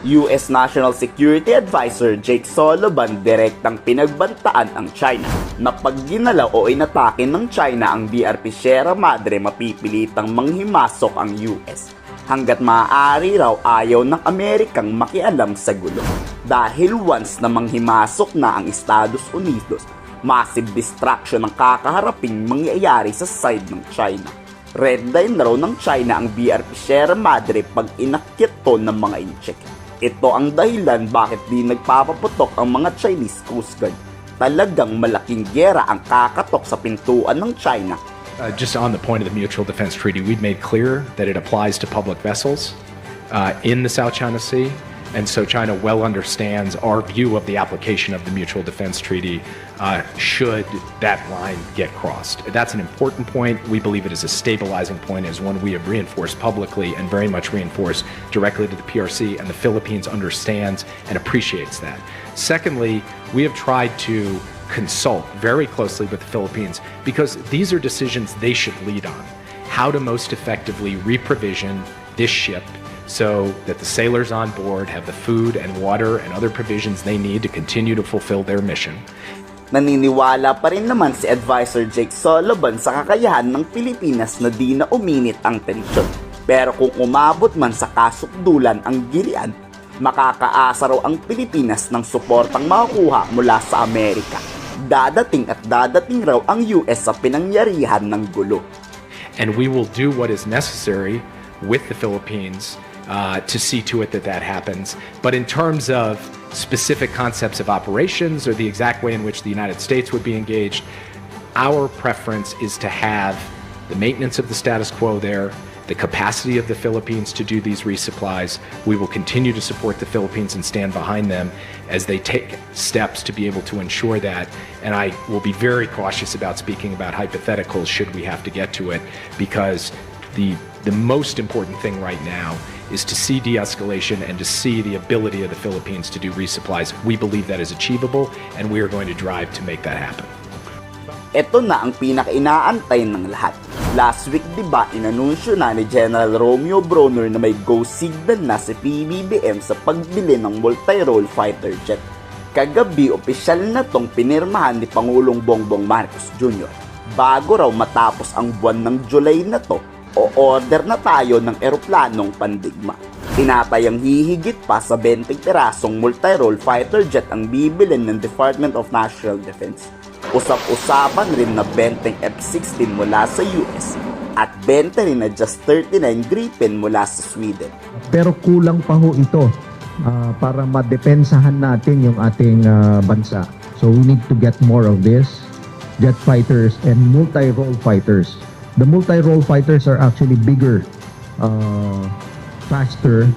US National Security Advisor Jake Sullivan direktang pinagbantaan ang China na pag ginalaw o inatake ng China ang BRP Sierra madre, mapipilitang manghimasok ang US. Hanggat maaari raw ayaw ng Amerikang makialam sa gulo. Dahil once na manghimasok na ang Estados Unidos, massive distraction ang kakaharaping mangyayari sa side ng China. Red line raw ng China ang BRP Sierra madre pag inakyat to ng mga incheck. Ito ang dahilan bakit di nagpapaputok ang mga Chinese Coast Guard. Talagang malaking gyera ang kakatok sa pintuan ng China. Just on the point of the Mutual Defense Treaty, we've made clear that it applies to public vessels in the South China Sea. And so China well understands our view of the application of the Mutual Defense Treaty should that line get crossed. That's an important point. We believe it is a stabilizing point, as one we have reinforced publicly and very much reinforced directly to the PRC, and the Philippines understands and appreciates that. Secondly, we have tried to consult very closely with the Philippines because these are decisions they should lead on. How to most effectively reprovision this ship so that the sailors on board have the food and water and other provisions they need to continue to fulfill their mission. Naniniwala pa rin naman si Advisor Jake Sullivan sa kakayahan ng Pilipinas na di na uminit ang tensyon. Pero kung umabot man sa kasukdulan ang gilian, makakaasa raw ang Pilipinas ng suportang makukuha mula sa Amerika. Dadating at dadating raw ang US sa pinangyarihan ng gulo. And we will do what is necessary with the Philippines to see to it that that happens. But in terms of specific concepts of operations or the exact way in which the United States would be engaged, our preference is to have the maintenance of the status quo there, the capacity of the Philippines to do these resupplies. We will continue to support the Philippines and stand behind them as they take steps to be able to ensure that. And I will be very cautious about speaking about hypotheticals should we have to get to it, because the most important thing right now is to see de-escalation and to see the ability of the Philippines to do resupplies. We believe that is achievable, and we are going to drive to make that happen. Ito na ang pinaka-inaantay ng lahat. Last week, diba, inanunsyo na ni General Romeo Bronner na may go signal na si PBBM sa pagbili ng multi-role fighter jet. Kagabi, opisyal na tong pinirmahan ni Pangulong Bongbong Marcos Jr. Bago raw matapos ang buwan ng July na to, o order na tayo ng eroplanong pandigma. Tinatayang hihigit pa sa 20 pirasong multi-role fighter jet ang bibilin ng Department of National Defense. Usap-usapan rin na 20 F-16 mula sa US at 20 rin na just 39 Gripen mula sa Sweden. Pero kulang pa ho ito para madepensahan natin yung ating bansa. So we need to get more of this, jet fighters and multi-role fighters. The multi-role fighters are actually bigger, faster,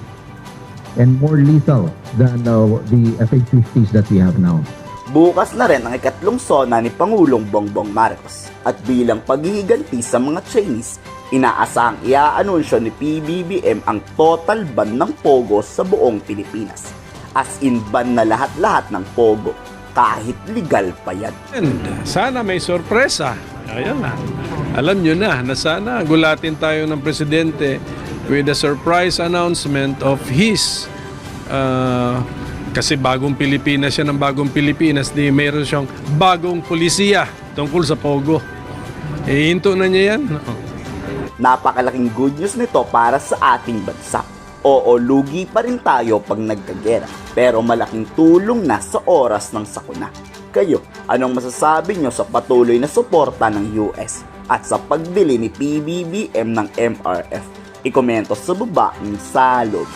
and more lethal than the F-50s that we have now. Bukas na rin ang ikatlong sona ni Pangulong Bongbong Marcos. At bilang paghihiganti sa mga Chinese, inaasahang iaanunsyo ni PBBM ang total ban ng Pogo sa buong Pilipinas. As in ban na lahat-lahat ng Pogo, kahit legal pa yan. And sana may sorpresa. Ayan na. Alam nyo na sana gulatin tayo ng presidente with a surprise announcement of his kasi bagong Pilipinas siya ng bagong Pilipinas, di meron siyang bagong pulisiya tungkol sa Pogo. Hinto na niya yan. Napakalaking good news nito para sa ating bansa. Oo, lugi pa rin tayo pag nagkagera, pero malaking tulong na sa oras ng sakuna. Kayo, anong masasabi nyo sa patuloy na suporta ng US at sa pagbili ni PBBM ng MRF? Ikomento sa baba ng salog.